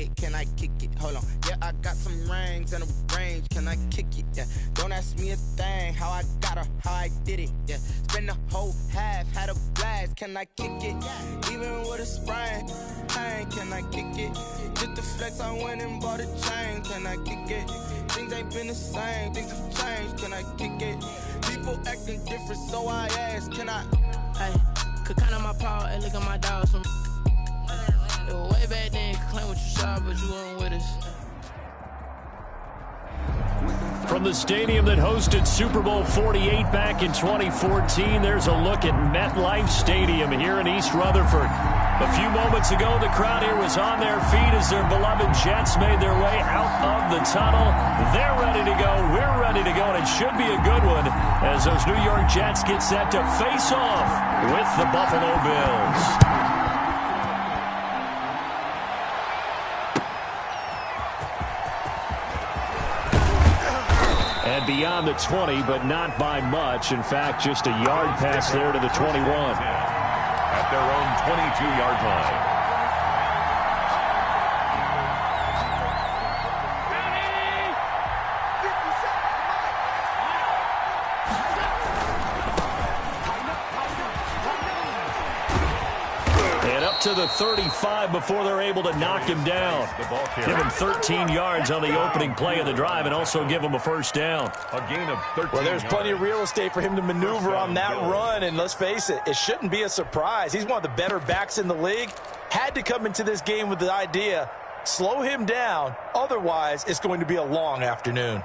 it? Can I kick it? Hold on. Yeah, I got some rings and a range. Can I kick it? Yeah. Don't ask me a thing. How I got her, how I did it. Yeah. Spend the whole half, had a blast. Can I kick it? Even with a sprain, pain. Can I kick it? Just the flex, I went and bought a chain. Can I kick it? Things ain't been the same. Things have changed. Can I kick it? People acting different, so I ask. Can I? Hey, could count on my power and look at my dogs from. It was way back then, could claim what you saw, but you weren't with us. From the stadium that hosted Super Bowl 48 back in 2014, there's a look at MetLife Stadium here in East Rutherford. A few moments ago, the crowd here was on their feet as their beloved Jets made their way out of the tunnel. They're ready to go. We're ready to go, and it should be a good one as those New York Jets get set to face off with the Buffalo Bills. And beyond the 20, but not by much. In fact, just a yard pass there to the 21. At their own 22-yard line. To the 35 before they're able to knock him down. Give him 13 yards on the opening play of the drive and also give him a first down. A gain of 13 Well, there's plenty of real estate for him to maneuver on that run, and let's face it, it shouldn't be a surprise. He's one of the better backs in the league. Had to come into this game with the idea, slow him down, otherwise it's going to be a long afternoon.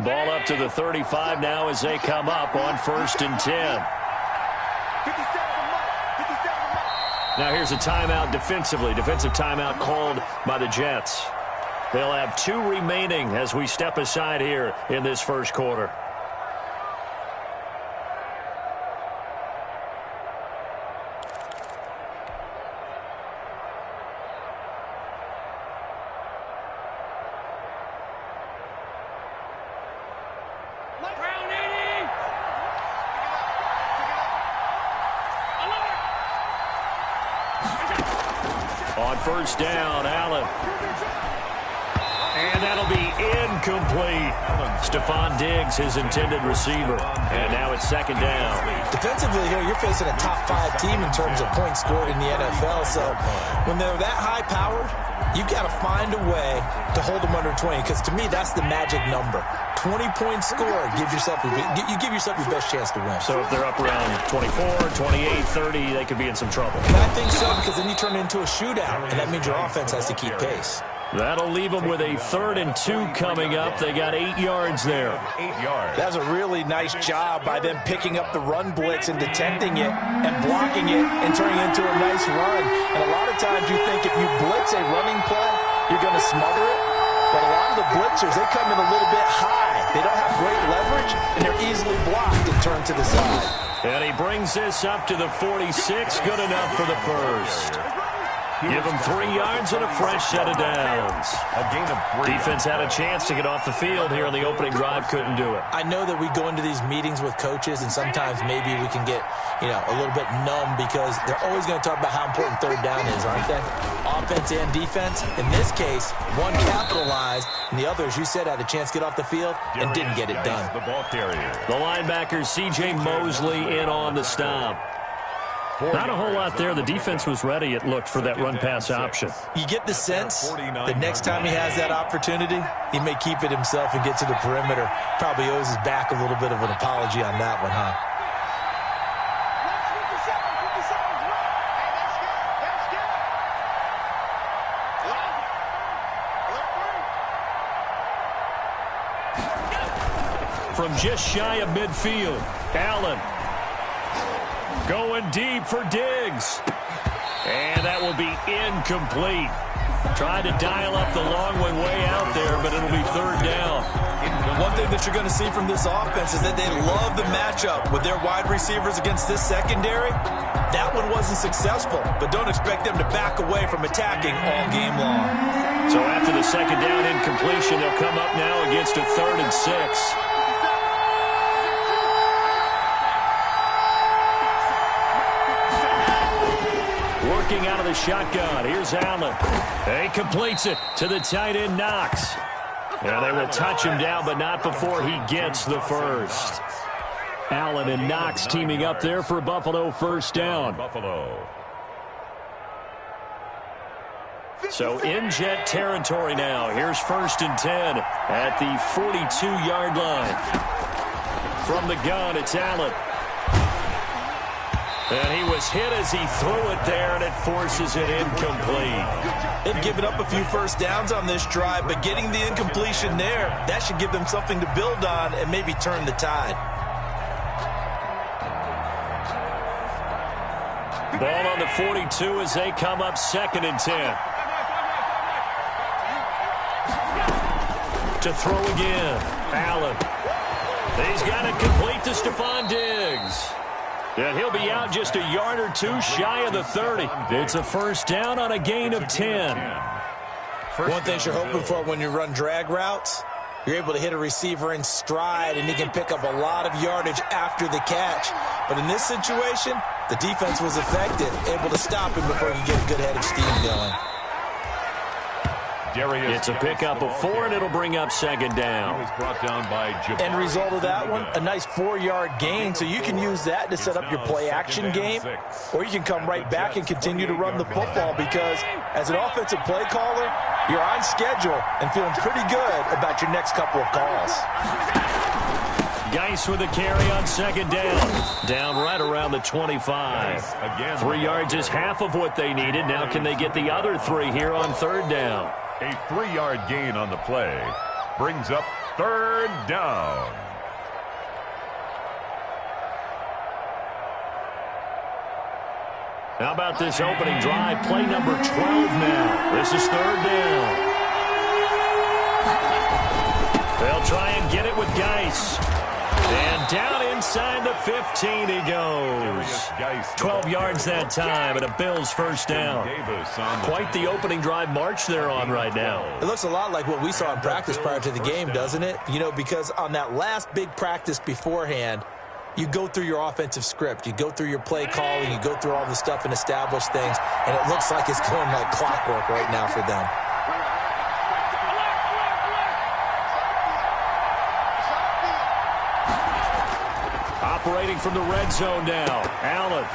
Ball up to the 35 now as they come up on 1st and 10. Now here's a timeout defensively. Defensive timeout called by the Jets. They'll have 2 remaining as we step aside here in this first quarter. On 1st down, Allen. And that'll be incomplete. Stephon Diggs, his intended receiver. And now it's 2nd down. Defensively here, you're facing a top 5 team in terms of points scored in the NFL. So when they're that high-powered, you've got to find a way to hold them under 20. Because to me, that's the magic number. 20-point score. You give yourself your best chance to win. So if they're up around 24, 28, 30, they could be in some trouble. I think so, because then you turn it into a shootout, and that means your offense has to keep pace. That'll leave them with a 3rd and 2 coming up. They got 8 yards there. 8 yards. That was a really nice job by them picking up the run blitz and detecting it and blocking it and turning it into a nice run. And a lot of times you think if you blitz a running play, you're going to smother it. But a lot of the blitzers, they come in a little bit high. They don't have great leverage, and they're easily blocked and turned to the side. And he brings this up to the 46. Good enough for the first. Give him 3 yards and a fresh set of downs. A gain of 3. Defense had a chance to get off the field here on the opening drive, couldn't do it. I know that we go into these meetings with coaches, and sometimes maybe we can get, a little bit numb because they're always going to talk about how important 3rd down is, aren't they? Offense and defense. In this case, one capitalized, and the other, as you said, had a chance to get off the field and didn't get it done. The ball carrier. The linebacker, C.J. Mosley, in on the stop. Not a whole lot there. The defense was ready, it looked, for that run-pass option. You get the sense that next time he has that opportunity, he may keep it himself and get to the perimeter. Probably owes his back a little bit of an apology on that one, huh? From just shy of midfield, Allen. Going deep for Diggs. And that will be incomplete. Tried to dial up the long way out there, but it'll be 3rd down. One thing that you're going to see from this offense is that they love the matchup with their wide receivers against this secondary. That one wasn't successful, but don't expect them to back away from attacking all game long. So after the 2nd down incompletion, they'll come up now against a 3rd and 6. working out of the shotgun. Here's Allen. He completes it to the tight end, Knox. And they will touch him down, but not before he gets the first. Allen and Knox teaming up there for Buffalo first down. So in Jet territory now. Here's 1st and 10 at the 42-yard line. From the gun, it's Allen. And he was hit as he threw it there, and it forces it incomplete. They've given up a few first downs on this drive, but getting the incompletion there, that should give them something to build on and maybe turn the tide. Ball on the 42 as they come up 2nd and 10. To throw again. Allen. He's got it complete to Stephon Diggs. And he'll be out just a yard or two shy of the 30. It's a first down on a gain of 10. One thing you're hoping for when you run drag routes, you're able to hit a receiver in stride, and he can pick up a lot of yardage after the catch. But in this situation, the defense was effective, able to stop him before he could get a good head of steam going. It's a pickup of 4, and it'll bring up 2nd down. End result of that one, a nice 4-yard gain, so you can use that to set up your play-action game, or you can come right back and continue to run the football because as an offensive play caller, you're on schedule and feeling pretty good about your next couple of calls. Geis with a carry on 2nd down. Down right around the 25. 3 yards is half of what they needed. Now can they get the other 3 here on 3rd down? A 3-yard gain on the play brings up 3rd down. How about this opening drive? Play number 12 now. This is 3rd down. They'll try and get it with Geis. And down inside the 15 he goes. 12 yards that time and a Bills first down. Quite the opening drive march they're on right now. It looks a lot like what we saw in practice prior to the game, doesn't it? You know, because on that last big practice beforehand, you go through your offensive script. You go through your play calling. You go through all the stuff and establish things. And it looks like it's going like clockwork right now for them. Operating from the red zone now. Allen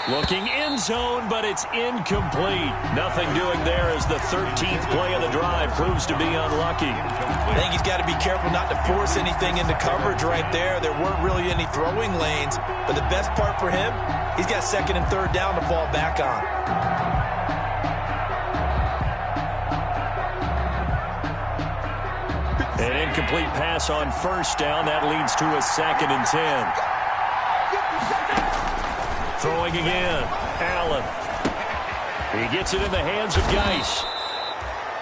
looking end zone, but it's incomplete. Nothing doing there as the 13th play of the drive proves to be unlucky. I think he's got to be careful not to force anything into coverage right there. There weren't really any throwing lanes, but the best part for him, he's got 2nd and 3rd down to fall back on. An incomplete pass on 1st down. That leads to a 2nd and 10. Throwing again. Allen. He gets it in the hands of Geis.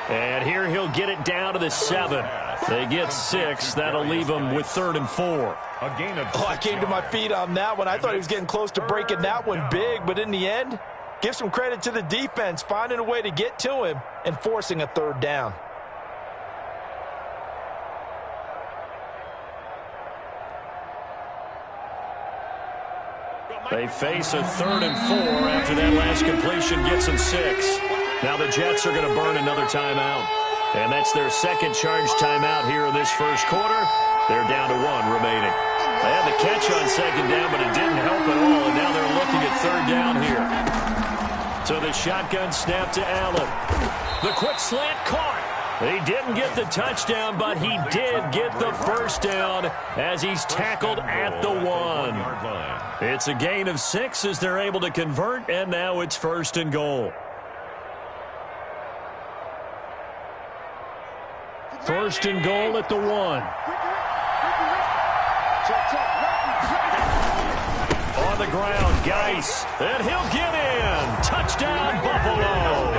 And here he'll get it down to the 7. They get 6. That'll leave them with 3rd and 4. I came to my feet on that one. I thought he was getting close to breaking that one big, but in the end, give some credit to the defense, finding a way to get to him and forcing a 3rd down. They face a 3rd and 4 after that last completion gets them 6. Now the Jets are going to burn another timeout. And that's their 2nd charge timeout here in this first quarter. They're down to 1 remaining. They had the catch on 2nd down, but it didn't help at all. And now they're looking at 3rd down here. So the shotgun snap to Allen. The quick slant caught. He didn't get the touchdown, but he did get the first down as he's tackled at the 1. It's a gain of 6 as they're able to convert, and now it's 1st and goal. 1st and goal at the 1. On the ground, Geis, and he'll get in. Touchdown, Buffalo.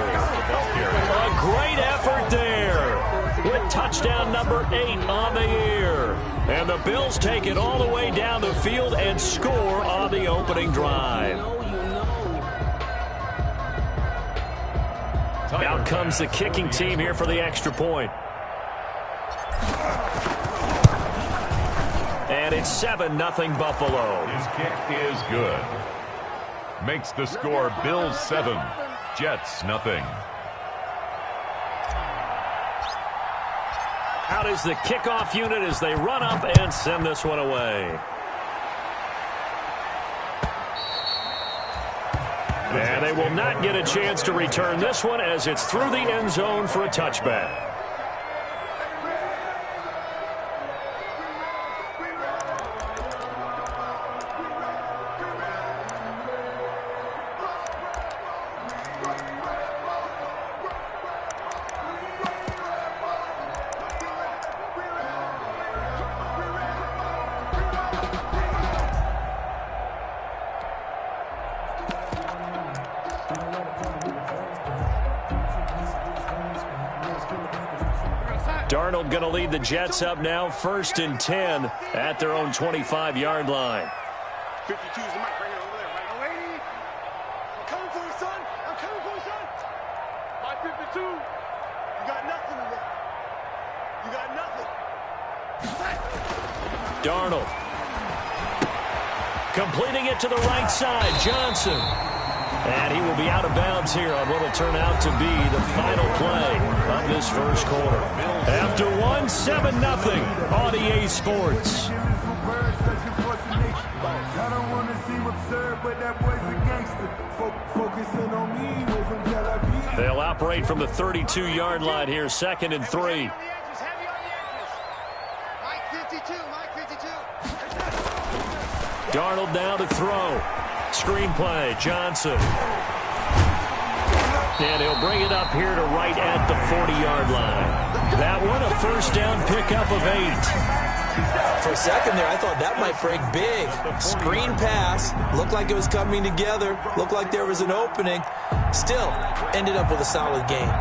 A great effort there with touchdown number 8 on the year. And the Bills take it all the way down the field and score on the opening drive. Out comes the kicking team here for the extra point. And it's 7-0 Buffalo. His kick is good. Makes the score Bills 7, Jets, nothing. Out is the kickoff unit as they run up and send this one away. And they will not get a chance to return this one as it's through the end zone for a touchback. Darnold going to lead the Jets up now, 1st and 10 at their own 25-yard line. 52 is the mic right here, over there, right? Lady, I'm coming for you, son. I'm coming for you, son. My 52, you got nothing today. You got nothing. Darnold. Completing it to the right side, Johnson. And he will be out of bounds here on what will turn out to be the final play of this first quarter. After 1-7-0 on EA Sports. They'll operate from the 32-yard line here, 2nd and 3. Darnold now to throw. Screen play, Johnson. And he'll bring it up here to right at the 40-yard line. That one, a first down pickup of 8. For a second there, I thought that might break big. Screen pass. Looked like it was coming together. Looked like there was an opening. Still, ended up with a solid game.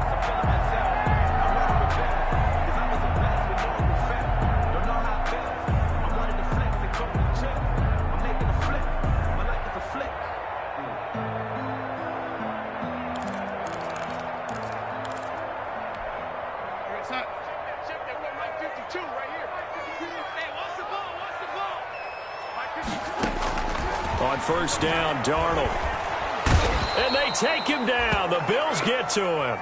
On first down, Darnold. And they take him down. The Bills get to him.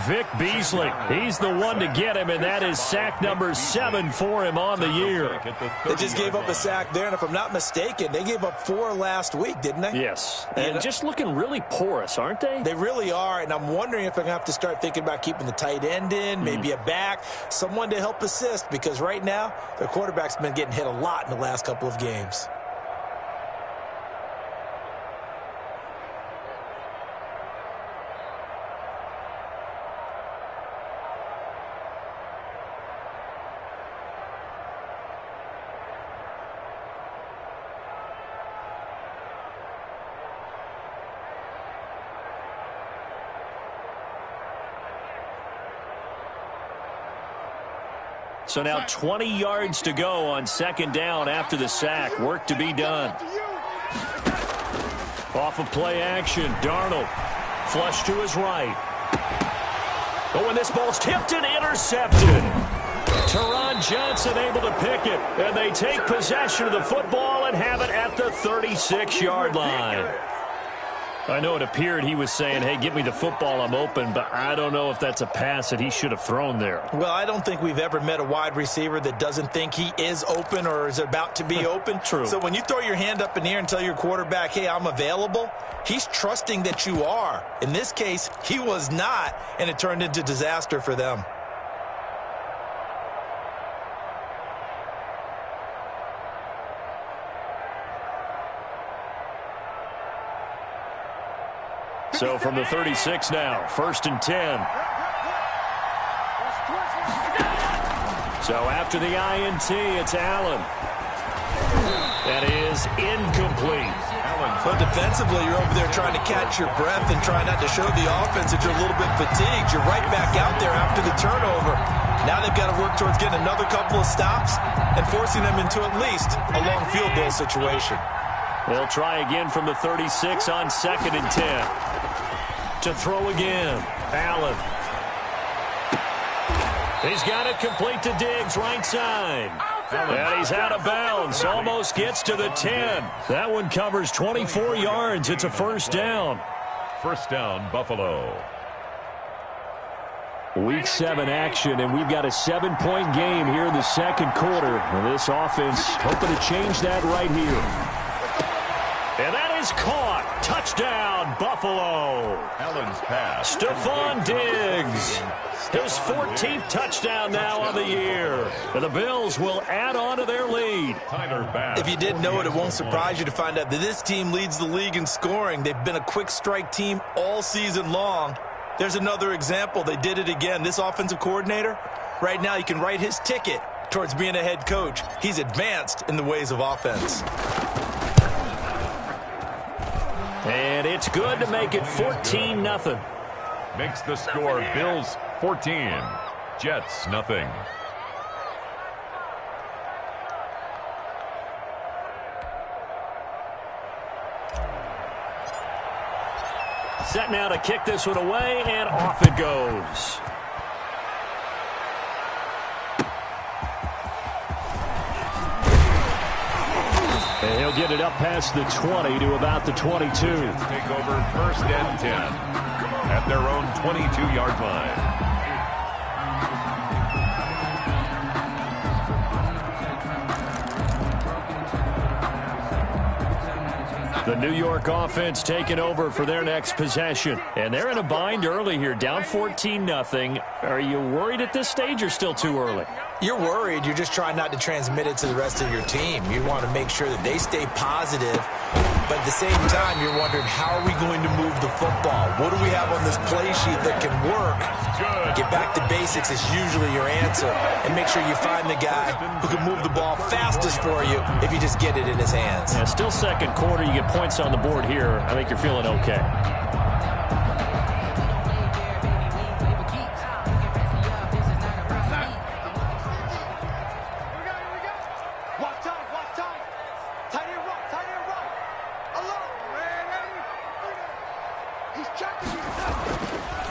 Vic Beasley, he's the one to get him, and that is sack number 7 for him on the year. They just gave up a sack there, and if I'm not mistaken, they gave up 4 last week, didn't they? Yes, and just looking really porous, aren't they? They really are, and I'm wondering if I'm going to have to start thinking about keeping the tight end in, maybe a back, someone to help assist, because right now, their quarterback's been getting hit a lot in the last couple of games. So now 20 yards to go on 2nd down after the sack. Work to be done. Off of play action, Darnold. Flush to his right. Oh, and this ball's tipped and intercepted. Teron Johnson able to pick it. And they take possession of the football and have it at the 36-yard line. I know it appeared he was saying, hey, give me the football, I'm open, but I don't know if that's a pass that he should have thrown there. Well, I don't think we've ever met a wide receiver that doesn't think he is open or is about to be open. True. So when you throw your hand up in the air and tell your quarterback, hey, I'm available, he's trusting that you are. In this case, he was not, and it turned into disaster for them. So from the 36 now, 1st and 10. So after the INT, it's Allen. That is incomplete. But defensively, you're over there trying to catch your breath and trying not to show the offense that you're a little bit fatigued. You're right back out there after the turnover. Now they've got to work towards getting another couple of stops and forcing them into at least a long field goal situation. They'll try again from the 36 on 2nd and 10. To throw again, Allen. He's got it complete to Diggs, right side. And he's out of bounds, almost gets to the 10. That one covers 24 yards. It's a first down. first down, Buffalo. Week 7 action, and we've got a 7-point game here in the second quarter. And this offense hoping to change that right here. And that is caught. Touchdown, Buffalo. Allen's pass. Stephon Diggs. His 14th touchdown now on the year. And the Bills will add on to their lead. If you didn't know it, it won't surprise you to find out that this team leads the league in scoring. They've been a quick strike team all season long. There's another example. They did it again. This offensive coordinator, right now, you can write his ticket towards being a head coach. He's advanced in the ways of offense. And it's good to make it 14-0. Makes the score Bills 14, Jets nothing. Set now to kick this one away, and off it goes. And he'll get it up past the 20 to about the 22. Take over first and 10 at their own 22-yard line. The New York offense taking over for their next possession. And they're in a bind early here, down 14-0. Are you worried at this stage or still too early? You're worried. You're just trying not to transmit it to the rest of your team. You want to make sure that they stay positive. But at the same time, you're wondering, how are we going to move the football? What do we have on this play sheet that can work? Get back to basics is usually your answer. And make sure you find the guy who can move the ball fastest for you if you just get it in his hands. Yeah, still second quarter. You get points on the board here. I think you're feeling okay.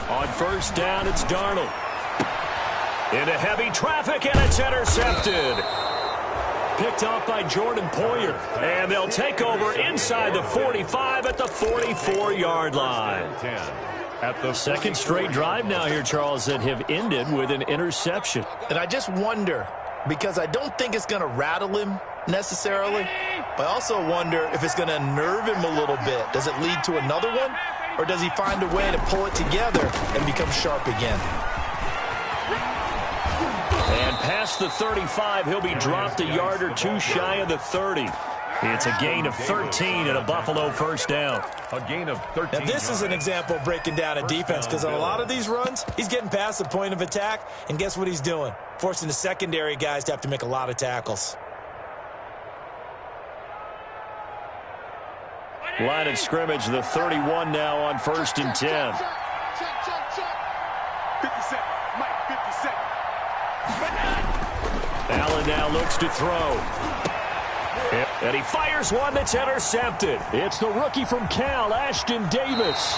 On first down, it's Darnold. Into heavy traffic, and it's intercepted. Picked off by Jordan Poyer. And they'll take over inside the 45 at the 44-yard line. At the second straight drive now here, Charles, that have ended with an interception. And I just wonder, because I don't think it's going to rattle him necessarily, but I also wonder if it's going to unnerve him a little bit. Does it lead to another one? Or does he find a way to pull it together and become sharp again? And past the 35, he'll be dropped a yard or two shy of the 30. It's a gain of 13 and a Buffalo first down. A gain of 13. Now, this is an example of breaking down a defense, because on a lot of these runs, he's getting past the point of attack, and guess what he's doing? Forcing the secondary guys to have to make a lot of tackles. Line of scrimmage, the 31 now on first and 10. 50 seconds. Mike, 50 seconds. Allen now looks to throw. And he fires one that's intercepted. It's the rookie from Cal, Ashton Davis.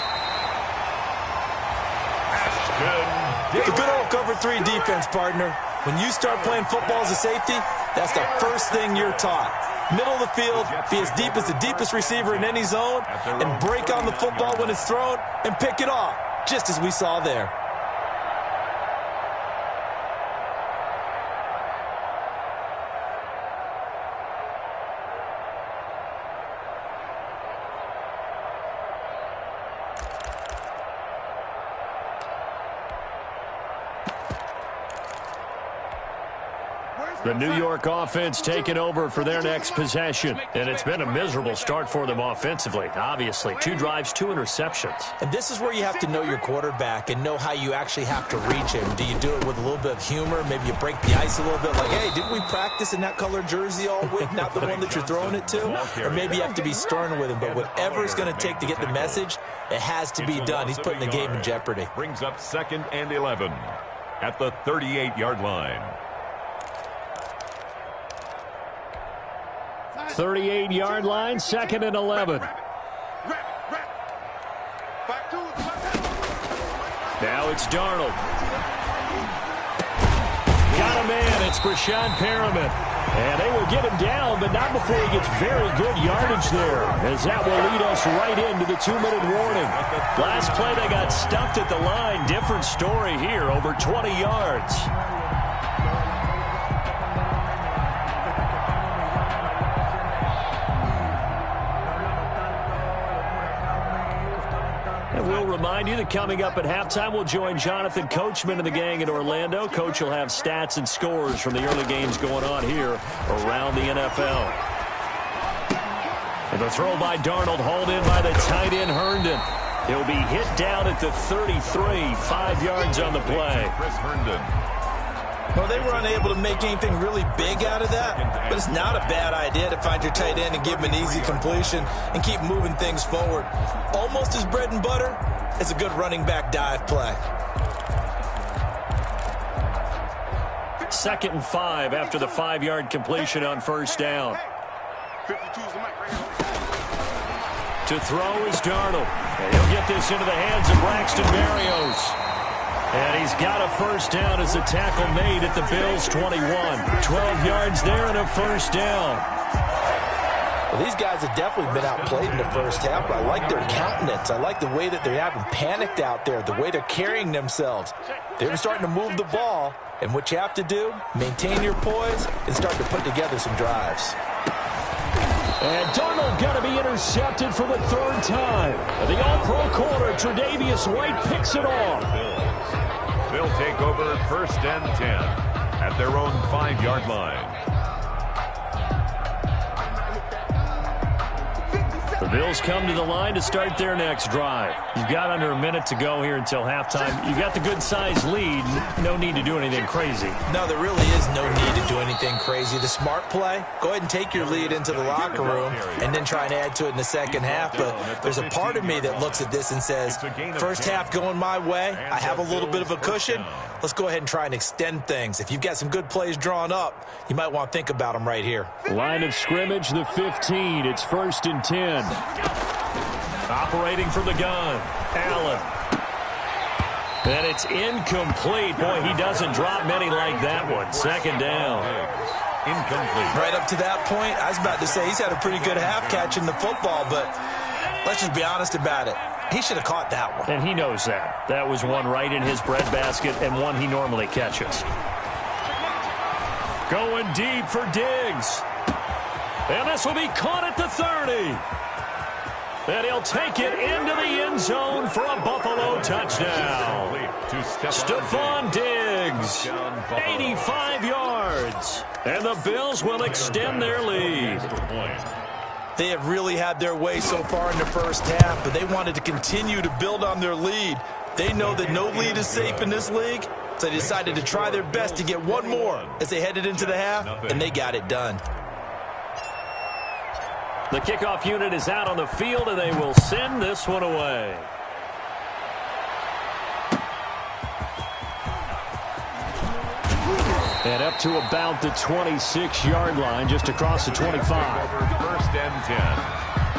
The good old cover 3 defense, partner. When you start playing football as a safety, that's the first thing you're taught. Middle of the field, be as deep as the deepest receiver in any zone, and break on the football when it's thrown and pick it off, just as we saw there. The New York offense taking over for their next possession. And it's been a miserable start for them offensively. Obviously, 2 drives, 2 interceptions. And this is where you have to know your quarterback and know how you actually have to reach him. Do you do it with a little bit of humor? Maybe you break the ice a little bit, like, hey, didn't we practice in that color jersey all week, not the one that you're throwing it to? Or maybe you have to be stern with him. But whatever it's going to take to get the message, it has to be done. He's putting the game in jeopardy. Brings up 2nd and 11 at the 38-yard line. 38-yard line, 2nd and 11. Now it's Darnold. Got a man. It's Brashad Perriman. And they will get him down, but not before he gets very good yardage there, as that will lead us right into the 2-minute warning. Last play, they got stuffed at the line. Different story here, over 20 yards. And we'll remind you that coming up at halftime, we'll join Jonathan Coachman and the gang in Orlando. Coach will have stats and scores from the early games going on here around the NFL. And the throw by Darnold, hauled in by the tight end Herndon. He'll be hit down at the 33, 5 yards on the play. Chris Herndon. Well, they were unable to make anything really big out of that, but it's not a bad idea to find your tight end and give him an easy completion and keep moving things forward. Almost as bread and butter as a good running back dive play. 2nd and 5 after the 5-yard completion on first down. 52's the mic right here. To throw is Darnold. And he'll get this into the hands of Braxton Berrios. And he's got a first down as the tackle made at the Bills' 21. 12 yards there and a first down. Well, these guys have definitely been outplayed in the first half, but I like their countenance. I like the way that they're having panicked out there, the way they're carrying themselves. They're starting to move the ball, and what you have to do, maintain your poise and start to put together some drives. And Darnold going to be intercepted for the 3rd time. The all-pro corner, Tre'Davious White, picks it off. They'll take over 1st and 10 at their own 5-yard line. The Bills come to the line to start their next drive. You've got under a minute to go here until halftime. You've got the good-sized lead. No need to do anything crazy. No, there really is no need to do anything crazy. The smart play, go ahead and take your lead into the locker room and then try and add to it in the second half. But there's a part of me that looks at this and says, first half going my way, I have a little bit of a cushion. Let's go ahead and try and extend things. If you've got some good plays drawn up, you might want to think about them right here. Line of scrimmage, the 15. It's 1st and 10. Operating from the gun, Allen. And it's incomplete. Boy, he doesn't drop many like that one. 2nd down. Incomplete. Right up to that point, I was about to say he's had a pretty good half catching the football, but let's just be honest about it. He should have caught that one. And he knows that. That was one right in his breadbasket and one he normally catches. Going deep for Diggs. And this will be caught at the 30. And he'll take it into the end zone for a Buffalo touchdown. Stephon Diggs, 85 yards. And the Bills will extend their lead. They have really had their way so far in the first half, but they wanted to continue to build on their lead. They know that no lead is safe in this league, so they decided to try their best to get one more as they headed into the half, and they got it done. The kickoff unit is out on the field, and they will send this one away. And up to about the 26-yard line, just across the 25. 1st and 10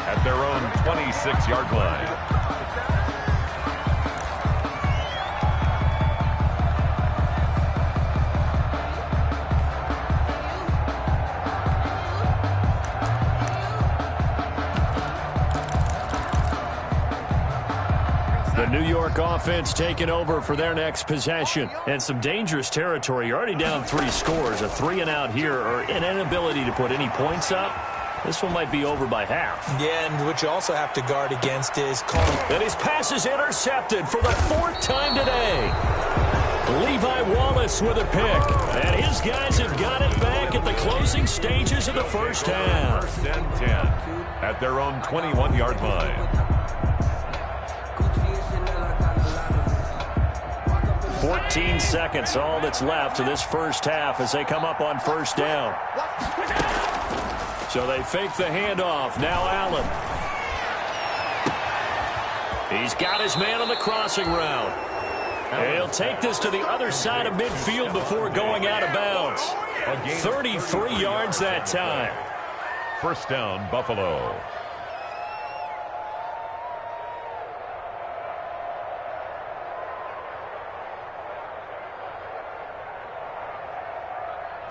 at their own 26-yard line. The New York offense taking over for their next possession. And some dangerous territory. You're already down 3 scores. A 3-and-out here, or an inability to put any points up. This one might be over by half. Yeah, and what you also have to guard against is calling. And his pass is intercepted for the 4th time today. Levi Wallace with a pick. And his guys have got it back at the closing stages of the first half. 1st and 10 at their own 21-yard line. 14 seconds, all that's left of this first half as they come up on first down. So they fake the handoff. Now Allen. He's got his man on the crossing route. And he'll take this to the other side of midfield before going out of bounds. 33 yards that time. First down, Buffalo.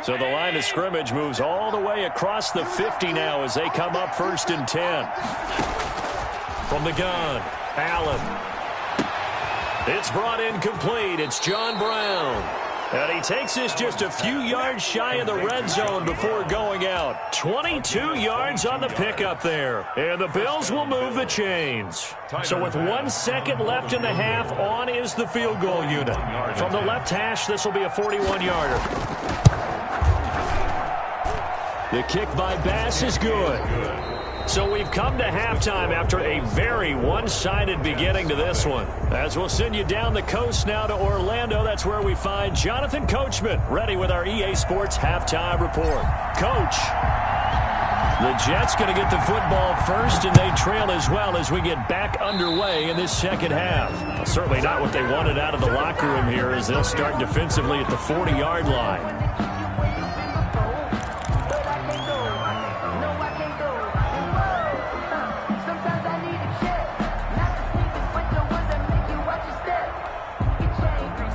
So the line of scrimmage moves all the way across the 50 now as they come up 1st and 10. From the gun, Allen. It's brought in complete. It's John Brown. And he takes this just a few yards shy of the red zone before going out. 22 yards on the pickup there. And the Bills will move the chains. So with 1 second left in the half, on is the field goal unit. From the left hash, this will be a 41-yarder. The kick by Bass is good. So we've come to halftime after a very one-sided beginning to this one. As we'll send you down the coast now to Orlando, that's where we find Jonathan Coachman, ready with our EA Sports halftime report. Coach, the Jets going to get the football first, and they trail as well as we get back underway in this second half. Well, certainly not what they wanted out of the locker room here as they'll start defensively at the 40-yard line.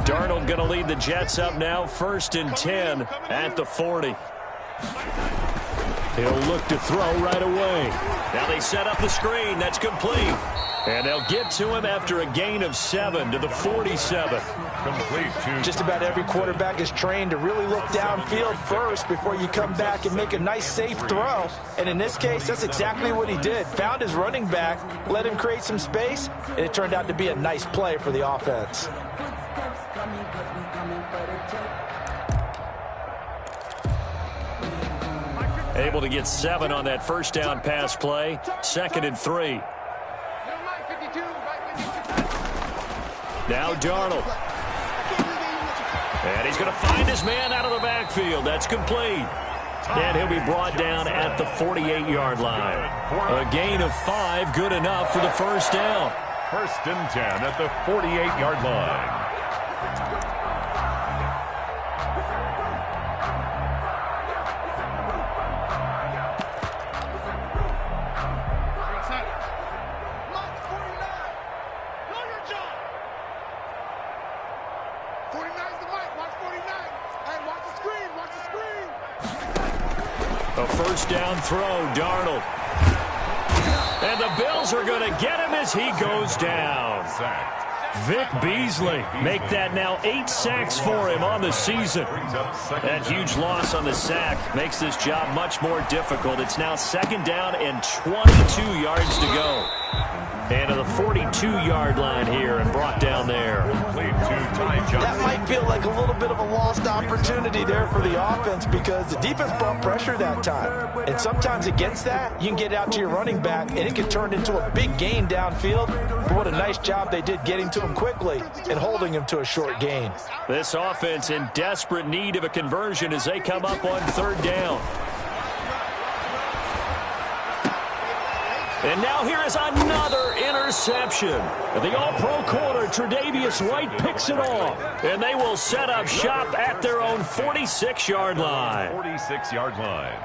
Darnold going to lead the Jets up now, 1st and 10 at the 40. He'll look to throw right away. Now they set up the screen. That's complete. And they'll get to him after a gain of 7 to the 47. Complete to just about every quarterback is trained to really look downfield first before you come back and make a nice, safe throw. And in this case, that's exactly what he did. Found his running back, let him create some space, and it turned out to be a nice play for the offense. Able to get 7 on that first down pass play. 2nd and 3. Now Darnold. And he's going to find his man out of the backfield. That's complete. And he'll be brought down at the 48-yard line. A gain of 5, good enough for the first down. 1st and 10 at the 48-yard line. A first down throw, Darnold. And the Bills are going to get him as he goes down. Vic Beasley make that now 8 sacks for him on the season. That huge loss on the sack makes this job much more difficult. It's now 2nd down and 22 yards to go. And to the 42-yard line here and brought down there. That might feel like a little bit of a lost opportunity there for the offense because the defense brought pressure that time. And sometimes against that, you can get out to your running back, and it can turn into a big gain downfield. But what a nice job they did getting to him quickly and holding him to a short gain. This offense in desperate need of a conversion as they come up on 3rd down. And now here is another interception. The all-pro corner, Tre'Davious White, picks it off. And they will set up shop at their own 46-yard line. 46-yard line.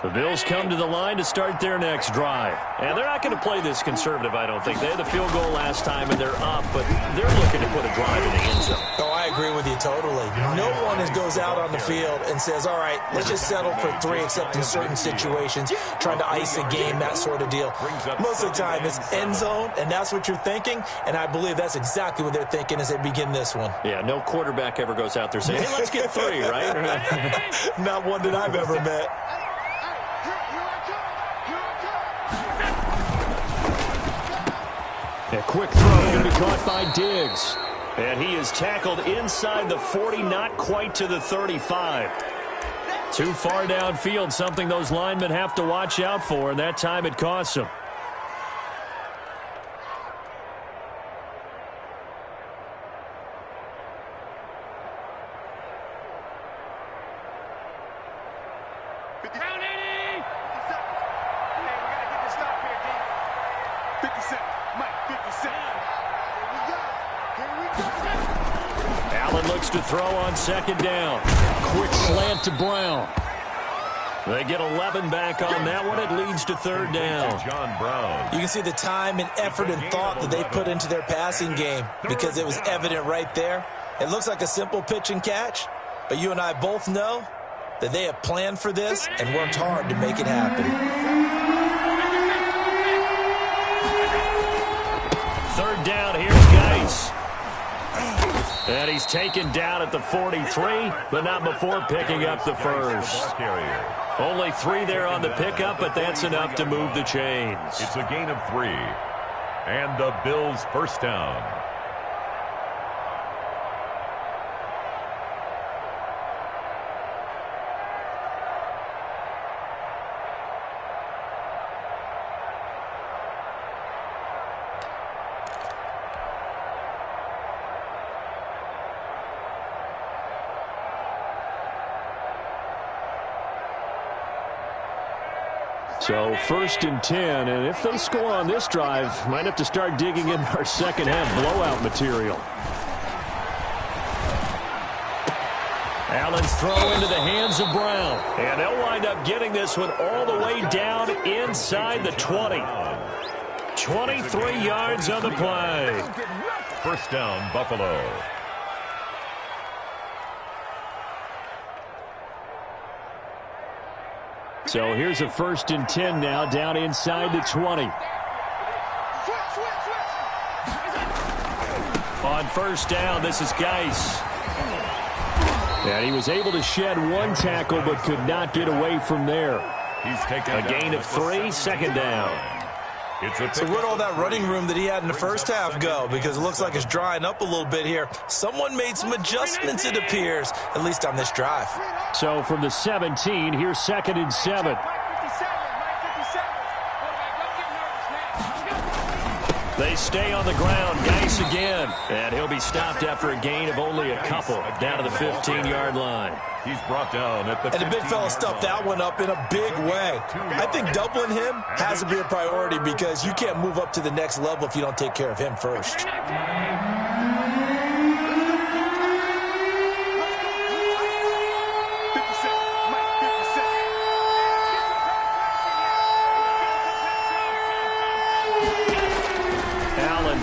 The Bills come to the line to start their next drive. And they're not going to play this conservative, I don't think. They had the field goal last time, and they're up, but they're looking to put a drive in the end zone. Oh, I agree with you totally. No one goes out on the field and says, all right, let's just settle for 3, except in certain situations, trying to ice a game, that sort of deal. Most of the time, it's end zone, and that's what you're thinking, and I believe that's exactly what they're thinking as they begin this one. Yeah, no quarterback ever goes out there saying, hey, let's get 3, right? Not one that I've ever met. A quick throw going to be caught by Diggs. And he is tackled inside the 40, not quite to the 35. Too far downfield, something those linemen have to watch out for, and that time it costs them. Allen looks to throw on 2nd down. Quick slant to Brown. They get 11 back on that one. It leads to third down. John Brown. You can see the time and effort and thought that they put into their passing game because it was evident right there. It looks like a simple pitch and catch, but you and I both know that they have planned for this and worked hard to make it happen. Third down, here's Geis. And he's taken down at the 43, but not before picking up the first. Only 3 there on the pickup, but that's enough to move the chains. It's a gain of 3. And the Bills first down. So first and 10, and if they score on this drive, might have to start digging in our second half blowout material. Allen's throw into the hands of Brown, and they'll wind up getting this one all the way down inside the 20. 23 yards on the play. First down, Buffalo. So here's a first and 10 now, down inside the 20. On first down, this is Geis. And he was able to shed one tackle, but could not get away from there. He's taken a gain of 3, second down. So where'd all that running room that he had in the first half go? Because it looks like it's drying up a little bit here. Someone made some adjustments, it appears, at least on this drive. So from the 17, here's second and 7. They stay on the ground. Geis again. And he'll be stopped after a gain of only a couple down to the 15-yard line. He's brought down at the 15. And the big fella stuffed that one up in a big way. I think doubling him has to be a priority because you can't move up to the next level if you don't take care of him first.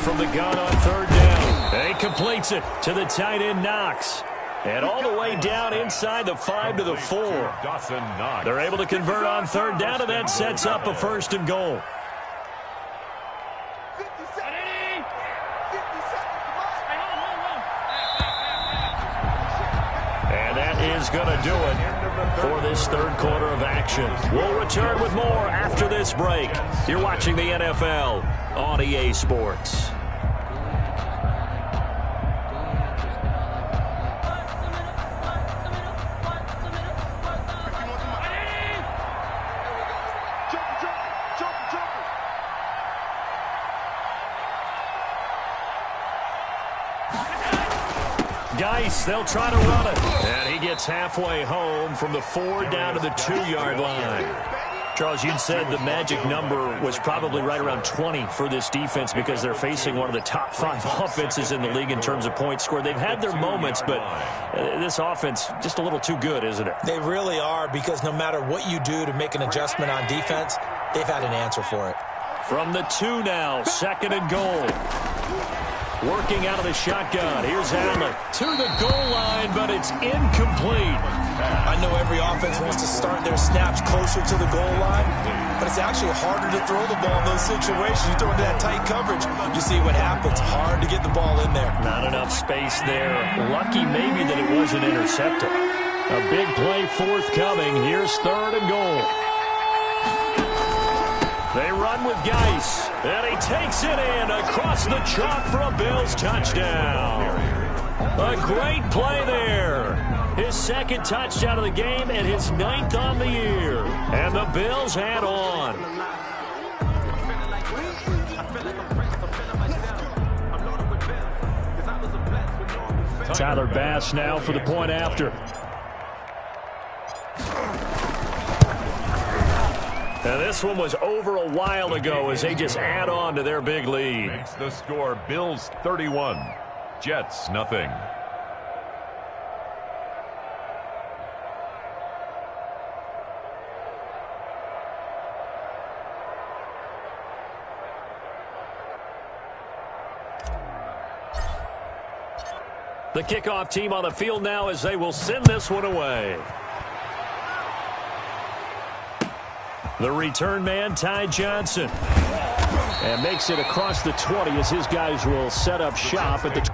From the gun on third down. And he completes it to the tight end, Knox. And all the way down inside the 5 to the 4. They're able to convert on third down, and that sets up a first and goal. And that is going to do it for this third quarter of action. We'll return with more after this break. You're watching the NFL on EA Sports. Geis, they'll try to run it. And he gets halfway home from the 4 down to the 2-yard line. Charles, you'd said the magic number was probably right around 20 for this defense because they're facing one of the top 5 offenses in the league in terms of points scored. They've had their moments, but this offense just a little too good, isn't it? They really are, because no matter what you do to make an adjustment on defense, they've had an answer for it. From the 2 now, second and goal. Working out of the shotgun. Here's Allen to the goal line, but it's incomplete. I know every offense wants to start their snaps closer to the goal line, but it's actually harder to throw the ball in those situations. You throw into that tight coverage, you see what happens. Hard to get the ball in there. Not enough space there. Lucky maybe that it wasn't intercepted. A big play forthcoming. Here's third and goal. They run with Geis, and he takes it in across the chalk for a Bills touchdown. A great play there. His second touchdown of the game and his 9th on the year. And the Bills head on. Tyler Bass now for the point after. Now this one was over a while ago as they just add on to their big lead. Makes the score Bills 31, Jets nothing. The kickoff team on the field now as they will send this one away. The return man, Ty Johnson. And makes it across the 20 as his guys will set up shop at the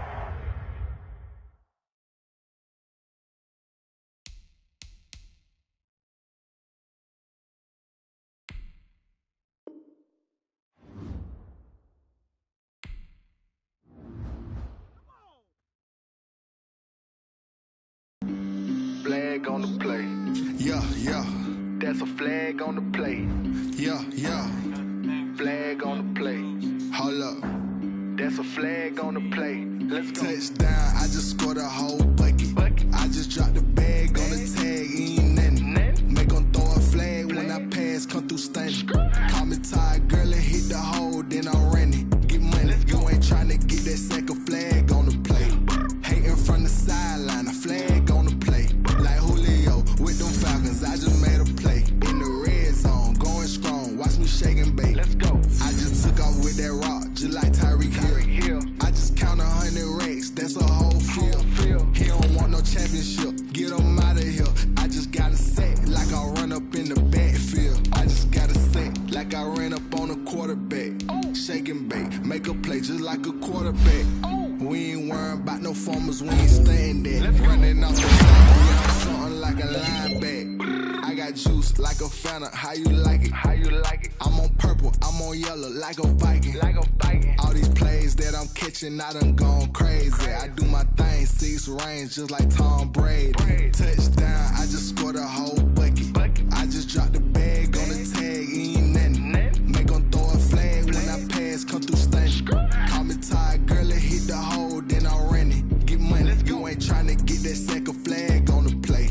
Flag on the play. Yeah, yeah. That's a flag on the play. Yeah, yeah. Flag on the play. Hold up. That's a flag on the play. Let's go. Touchdown, I just scored a whole bucket. I just dropped the bag on the tag, ain't nothing. Make them throw a flag when I pass, come through stunning. Call me tired, girl, and hit the hole, then I'm running. Get money, you ain't trying to get that second flag on the play. Hating from the sideline, a flag on the play. Like Julio with them Falcons, I just made a play. In the red zone, going strong, watch me shake and bake. Let's go. I just took off with that rock, just like Tyreek Hill. I just count 100 racks, that's a whole field. He don't want no championship, get him out of here. I just got a set, like I run up in the backfield. I just got a set, like I ran up on a quarterback. Shake and bake, make a play just like a quarterback. We ain't worrying about no formers, we ain't staying there. Running off the top, we on something like a lineback. I got juice like a Fanta, how you like it? How you like it? I'm on purple, I'm on yellow, like a Viking. Like a Viking. All these plays that I'm catching, I done gone crazy. I do my thing, 6 range, just like Tom Brady. Touchdown, I just scored a whole bucket. I just dropped the bag on the tag, ain't nothing. Make them throw a flag when I pass, come through stunning. Call me tired, girl, and hit the hole, then I'm running. Get money, you ain't trying to get that second flag on the play.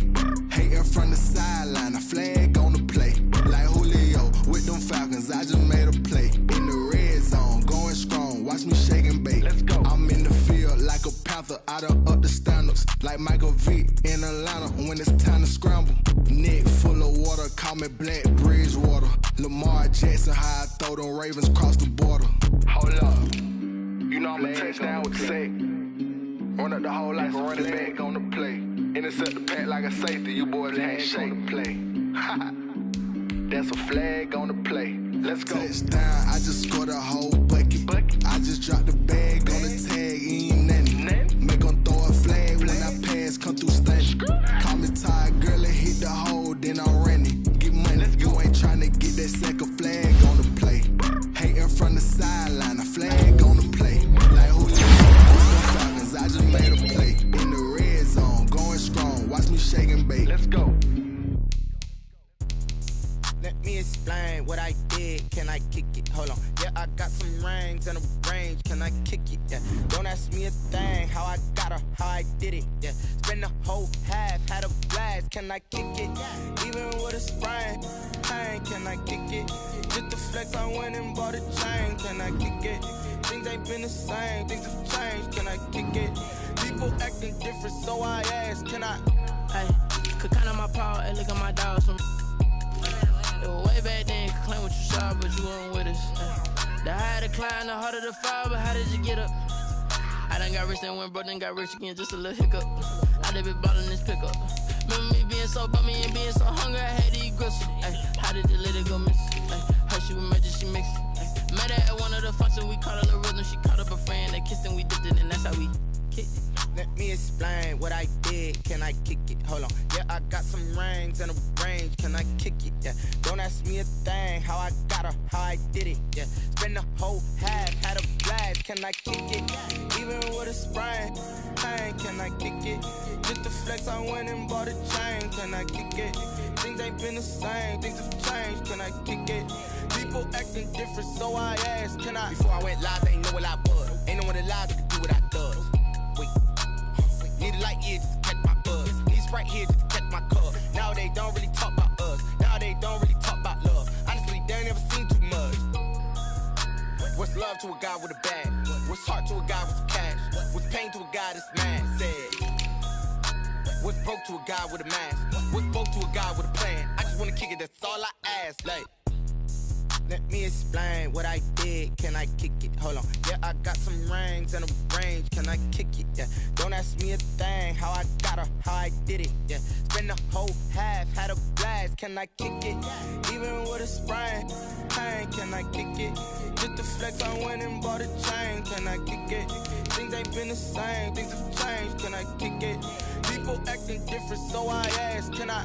Hating from the sideline, a flag on the play. Like Julio with them Falcons, I just made a play. In the red zone, going strong, watch me shake and bake. Let's go. I'm in the field like a Panther, I done up the standards. Like Michael Vick in Atlanta when it's time to scramble. Neck full of water, call me Black Bridgewater. Lamar Jackson, how I throw them Ravens cross the border. Hold up. You know I'm a touchdown with the sack. Run up the hole like a running back on the play. Intercept the pack like a safety. You boys ain't shake on the play. That's a flag on the play. Let's go. Touchdown, I just scored a whole bucket. I just dropped the bag on the tag, ain't nothing. Make them throw a flag when I pass, come through stunning. Call me tired, girl, and hit the hole, then I'm running. Get money, you ain't trying to get that second flag on the play. Hating from the sideline, a flag on the play. Like Julio with them Falcons, I just made a play. In the red zone, going strong, watch me shake and bake. Let's go. Let me explain what I did. Can I kick it? Hold on. Yeah, I got some rings and a range. Can I kick it? Yeah. Don't ask me a thing. How I got her, how I did it. Yeah. Spend the whole half, had a blast. Can I kick it? Even with a sprain, pain. Can I kick it? Just the flex, I went and bought a chain. Can I kick it? Things ain't been the same. Things have changed. Can I kick it? People acting different, so I ask. Can I? Hey, could count on my power and look at my dogs from. It was way back then, could claim what you saw, but you weren't with us. The higher the climb, the harder the fall, but how did you get up? I done got rich and went broke, then got rich again, just a little hiccup. I done been ballin' this pickup. Remember me being so bummy and being so hungry, I had to eat gristle. How did the lady go miss? Her she was magic, she mixed. Met her at one of the functions, we caught a little rhythm, she caught up a friend, they kissed and we dipped it, and that's how we kicked it. Let me explain what I did. Can I kick it? Hold on. Yeah, I got some rings and a range. Can I kick it? Yeah. Don't ask me a thing. How I got her, how I did it. Yeah. Spend the whole half, had a blast. Can I kick it? Even with a sprain, pain. Can I kick it? Just the flex, I went and bought a chain. Can I kick it? Things ain't been the same. Things have changed. Can I kick it? People acting different, so I asked. Can I? Before I went live, they ain't know what I was. Ain't no one alive that could do what I does. Wait. Need a light here just to catch my buzz. Need Sprite here just to catch my cup. Now they don't really talk about us. Now they don't really talk about love. Honestly, they ain't never seen too much. What's love to a guy with a bag? What's heart to a guy with some cash? What's pain to a guy that's mad? Said. What's broke to a guy with a mask? What's broke to a guy with a plan? I just wanna kick it, that's all I ask. Like, Let me explain what I did. Can I kick it? Hold on. Yeah, I got some rings and a range. Can I kick it? Yeah. Don't ask me a thing. How I got her, how I did it. Yeah. Spend the whole half, had a blast. Can I kick it? Even with a sprain, pain. Can I kick it? Just the flex, I went and bought a chain. Can I kick it? Things ain't been the same. Things have changed. Can I kick it? People acting different, so I ask. Can I?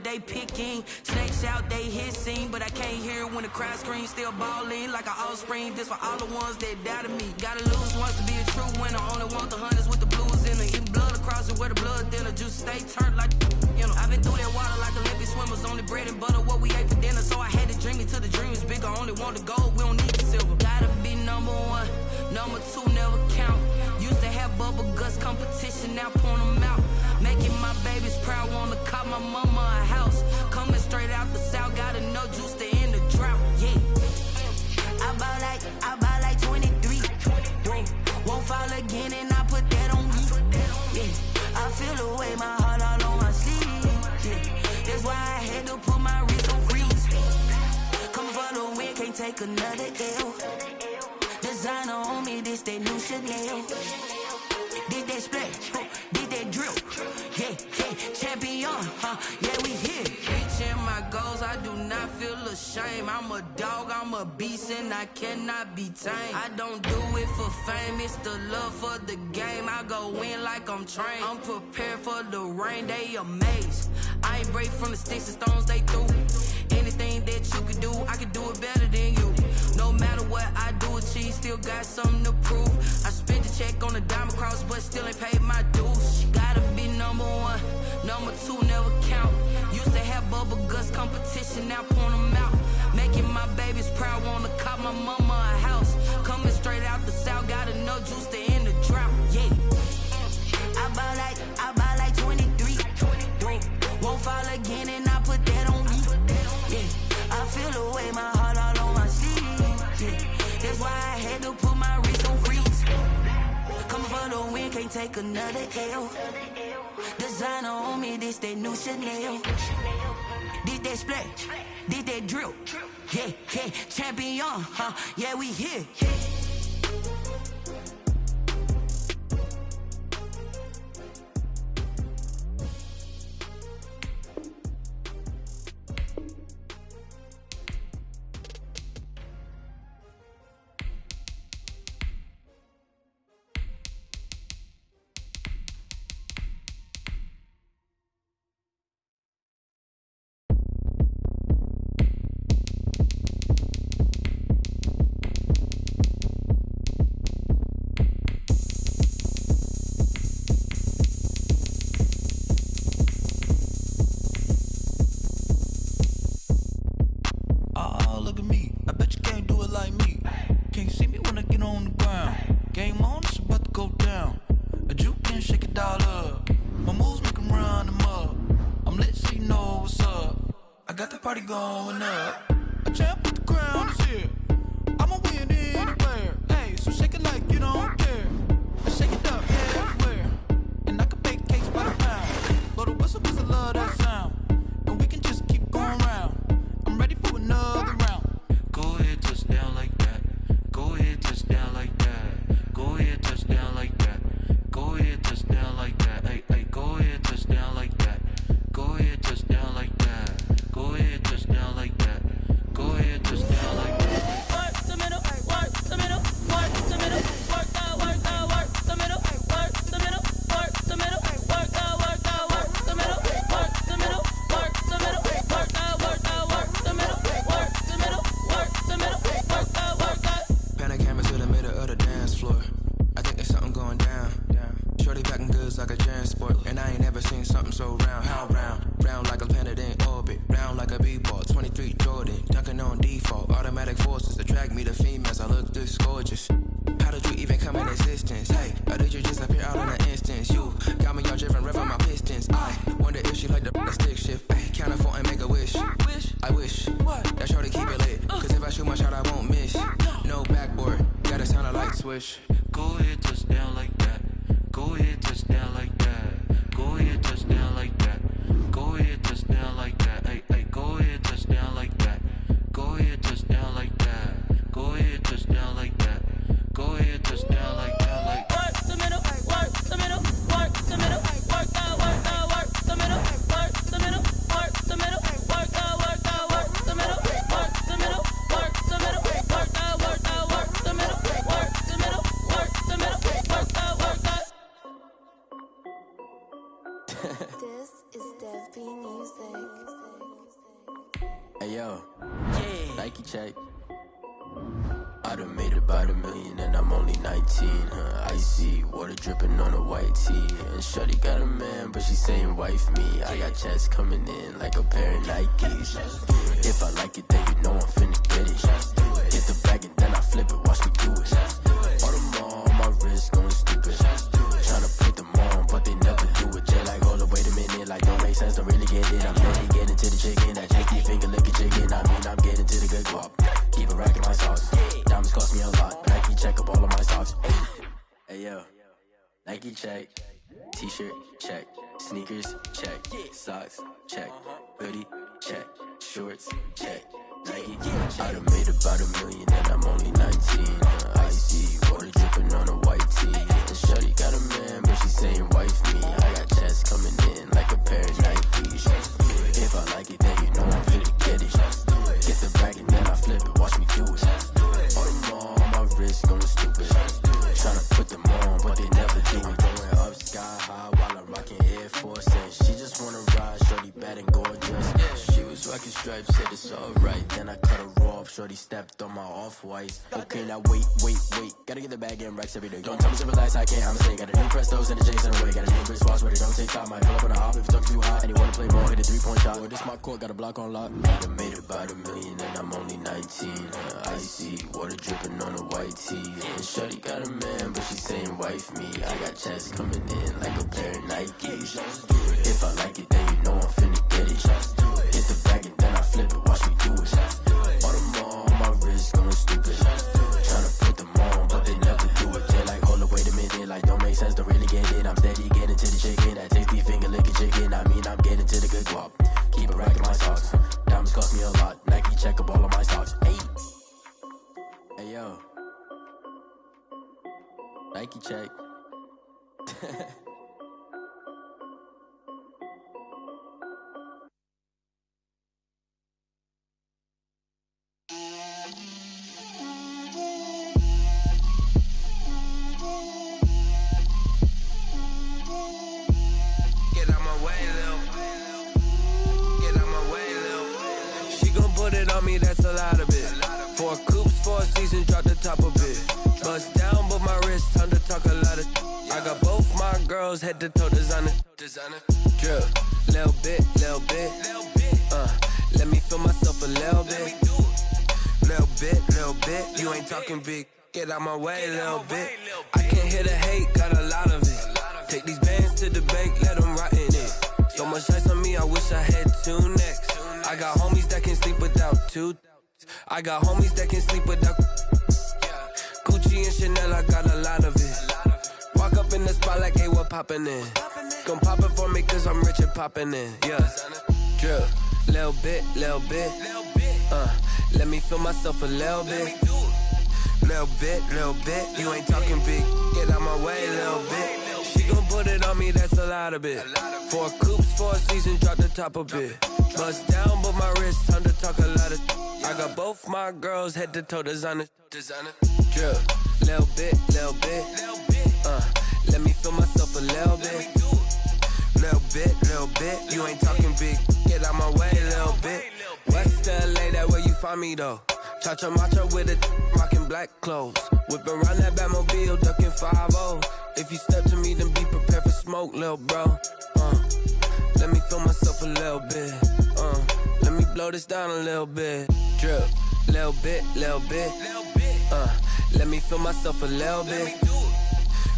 They picking snakes out, they hissing, but I can't hear it when the crowd screams. Still balling like an offspring. This for all the ones that doubted me. Gotta lose once to be a true winner. Only want the hunters with the blues in it. Eating blood across it where the blood dinner. Juice stay turned like, you know. I've been through that water like Olympic swimmers. Only bread and butter what we ate for dinner. So I had to dream it till the dream is bigger. Only want the gold, we don't need the silver. Gotta be number one, number two never count. Used to have bubble guts competition, now point them out. Making my babies proud, wanna call my mama a house. Coming straight out the south, gotta know juice to end the drought, yeah. I bought like 23. Won't fall again and I put that on me, yeah. I feel the way, my heart all on my sleeve, yeah. That's why I had to put my wrist on freeze. Come for the win, can't take another L. Designer on me, this that new Chanel. Did that splash, did that drill, yeah, champion, yeah, we here. Reaching my goals, I do not feel ashamed. I'm a dog, I'm a beast, and I cannot be tamed. I don't do it for fame, it's the love for the game. I go in like I'm trained. I'm prepared for the rain, they amazed. I ain't break from the sticks and stones they threw. Anything that you could do, I could do it better than you. No matter what I do, achieve, still got something to prove. I spent the check on the diamond cross, but still ain't paid my dues. Gotta be number one, number two never count. Used to have bubble guts competition, now point them out. Making my babies proud, wanna call my mama a house. Coming straight out the south, gotta know juice to end the drought, yeah. I bought like 23. Won't fall again and I put that on me, yeah. I feel the way, my heart all on my sleeve, yeah. That's why I had to put my wrist on freeze. Coming for the win, can't take another L. Designer on me, this that new Chanel. Did that splash, did that drill, yeah, champion, yeah, we here. Party going up. A champ with the crown is here. I'ma win anywhere. Hey, so shake it like you don't care. Shake it up everywhere. And I can bake cakes by the pound. Blow the whistle 'cause I love that sound. And we can just keep going round. I'm ready for another round. Go ahead, touch down like that. Go ahead, touch down like that. Go ahead, touch down like that. something so round, how round? Round like a planet in orbit, round like a b-ball, 23 Jordan, dunking on default. Automatic forces attract me to females, I look this gorgeous. How did you even come in existence? Hey, or did you just appear out in an instance? You got me all driven, revving my pistons. I wonder if she like the stick shift. Ay, count a 4 and make a wish. I wish that shorty keep it lit. Cause if I shoot my shot, I won't miss. No backboard, gotta sound a light switch. Go ahead, touch down like that. Go ahead, touch down like that. Go ahead, touch down like that. Go ahead, touch down like that. Ay, ay, go ahead, touch down like that. Go ahead, touch down like that. Go ahead, touch down like that. Go ahead, touch down like that. Like work the middle, work the middle, work the middle, work out, work the middle, work the middle, work the middle, work out, work the middle, work the middle, work the middle, work out, work the middle, work the middle, work the middle, work out, work out. This is Dev B Music. Hey yo, Nike check. I done made about $1 million and I'm only 19. Icy water dripping on a white tee. And shorty got a man, but she saying wife me. I got checks coming in like a pair of Nikes. If I like it, then you know I'm finna get it. Get the bag and then I flip it, watch me do it. Audemars on my wrist going stupid. Tryna put them on, but they never do it. Jay like, hold up, wait a minute, like don't make sense, don't really get it. I'm ready, get into the chicken, that tasty finger licking chicken. I mean, I'm getting to the good guap. Keep a rack in my socks. Diamonds cost me a lot. Nike check up all of my socks. Hey yo, Nike check. T-shirt check. Sneakers check. Socks check. Hoodie check. Shorts check. Nike. I done made about $1 million and I'm only 19. Icy water dripping on a white tee. And shorty got a man, but she saying wife me. I got checks coming in like a pair of Nikes. If I like it, then you know I'm finna get it. Get the bag and then I flip it, watch me do it. Audemars on my wrist going stupid. Tryna put them on, but they never do it. Going up sky high while I'm rocking Air Force. And she just wanna ride, shorty bad and gorgeous. She was rocking stripes, said it's alright. Then I cut her off, shorty stepped on my off-white. Okay, now wait. Gotta get the bag and racks every day. Don't tell me to relax, I can't, I'ma say. Got a new Prestos and a J's in the way. Got a new wristwatch where they don't take time. Might pull up on a hop if you talk too hot. And you wanna play ball, hit a 3-point shot. Well, this my court, got a block on lock. I made about $1 million and I'm only 19. Icy water dripping on a white tee. And shorty got a man, but she saying wife me. I got checks coming in like a pair of Nikes. If I like it, then you know I'm finna get it. Hit the bag and then I flip it, watch me do it. Audemars on my wrist going stupid. Tryna put them on, but they never do it. They like, hold up, wait a minute, like don't make sense, don't really get it. I'm steady getting to the chicken, that tasty finger licking chicken. I mean, I'm getting to the good guap. Keep a rack in my socks. Diamonds cost me a lot. Nike check up all of my socks. Hey yo, Nike check. Get out my way, Lil. Get out my way, Lil. She gon' put it on me, that's a lot of it. 4 coops, 4 seasons, drop the top of it. Bust down, but my wrist, time to talk a lot of. I got both my girls, head to toe designer. Drip, little bit. Let me feel myself a little bit. Little bit. You ain't talking big. Get out my way, little bit. I can't hear the hate, got a lot of it. Take these bands to the bank, let them rot in it. So much ice on me, I wish I had 2 necks. I got homies that can sleep without 2. I got homies that can sleep without Gucci and Chanel, I got a lot of it. Walk up in the spot like, hey, what poppin' in? Gon' pop it for me cause I'm rich and poppin' in, yeah. Drip, little bit. Let me feel myself a little bit. Little bit. You ain't talking big. Get out my way, little bit. She gon' put it on me, that's a lot of it. 4 coops, 4 seasons, drop the top a bit. Bust down, but my wrist, time to talk a lot of. I got both my girls, head to toe designer. Drip, little bit. Let me feel myself a little bit. Little bit. You ain't talking big. Get out my way, little bit. West LA, that where you find me though. Cha-cha macha with it, rockin' black clothes. Whip around that Batmobile, ducking 5-0. If you step to me, then be prepared for smoke, lil' bro. Let me feel myself a little bit. Let me blow this down a little bit. Drip, little bit, little bit. Let me feel myself a little bit.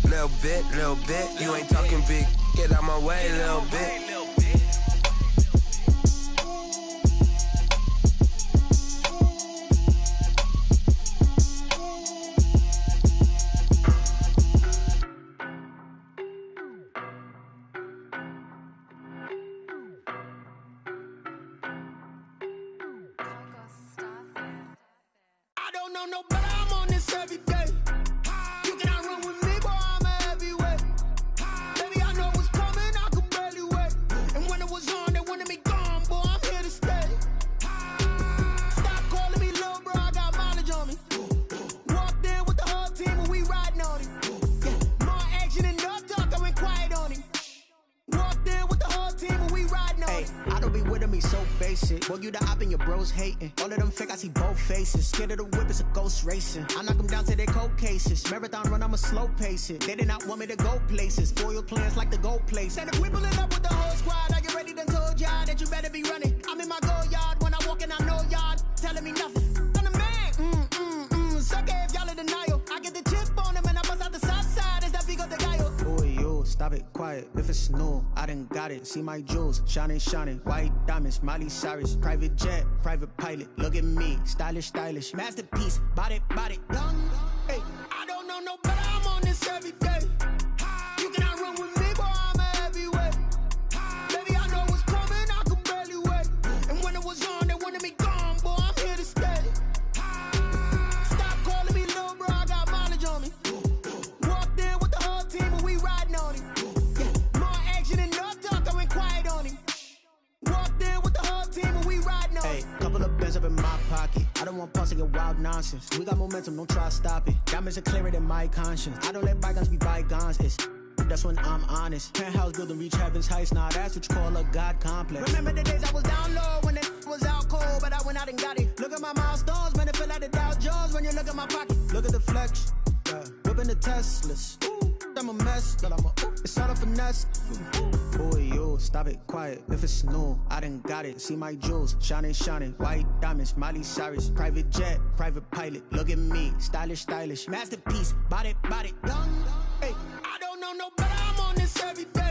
Little bit, little bit. You ain't talking big. Get out my way, little bit. I don't know no better, I'm on this every day. You cannot run with me, boy, I'm a heavyweight. Baby, I know what's coming, I could barely wait. And when it was on, they wanted me gone, boy, I'm here to stay. Stop calling me little bro, I got mileage on me. Walked in with the whole team and we riding on it. Yeah, more action and no talk, I went quiet on him. Walked in with the whole team and we riding on it. I don't be with him, he's so basic. Boy, you the op and your bros hating. All of them fake, I see both faces. Scared of the whip, it's a ghost racing. I knock them down to their cold cases. Marathon run, I'ma slow pace it. They did not want me to go places. Foil plans like the gold place. And if we pulling up with the whole squad, I get ready to told y'all that you better be running. I'm in my go yard when I walk in, I know y'all telling me nothing. I'm the man, sucker if y'all in denial. I get the chip on them and I bust out the south side. It's that big of the guy. Boy, you stop it, quiet. If it's new, I done got it. See my jewels, shining, shining. White diamonds, Miley Cyrus. Private jet, private pilot. Look at me, stylish, stylish. Masterpiece, body, young. Hey, I don't know no better, I'm on this every day. You cannot run with me, boy, I'm a heavyweight. Baby, I know what's coming, I could barely wait. And when it was on, they wanted me gone, boy, I'm here to stay. Stop calling me little bro, I got mileage on me. Walked in with the whole team and we riding on it. Yeah, more action and no talk, I went quiet on him. Walked in with the whole team and we riding on it. hey, couple of bins up in my pocket. I don't want pause to get wild nonsense. We got momentum, don't try to stop it. Diamonds are clearer than my conscience. I don't let bygones be bygones. It's that's when I'm honest. Penthouse building reach heaven's heights. Nah, that's what you call a God complex. Remember the days I was down low when it was out cold, but I went out and got it. Look at my milestones, man, it feel like the Dow Jones when you look at my pocket. Look at the flex, yeah. Whipping the Teslas. Ooh, I'm a mess, but it's all a finesse. Boy, you stop it, quiet. If it's new, I done got it. See my jewels, shining, shining. White diamonds, Miley Cyrus. Private jet, private pilot. Look at me, stylish, stylish. Masterpiece, body, young. Hey, I don't know no better, I'm on this every day.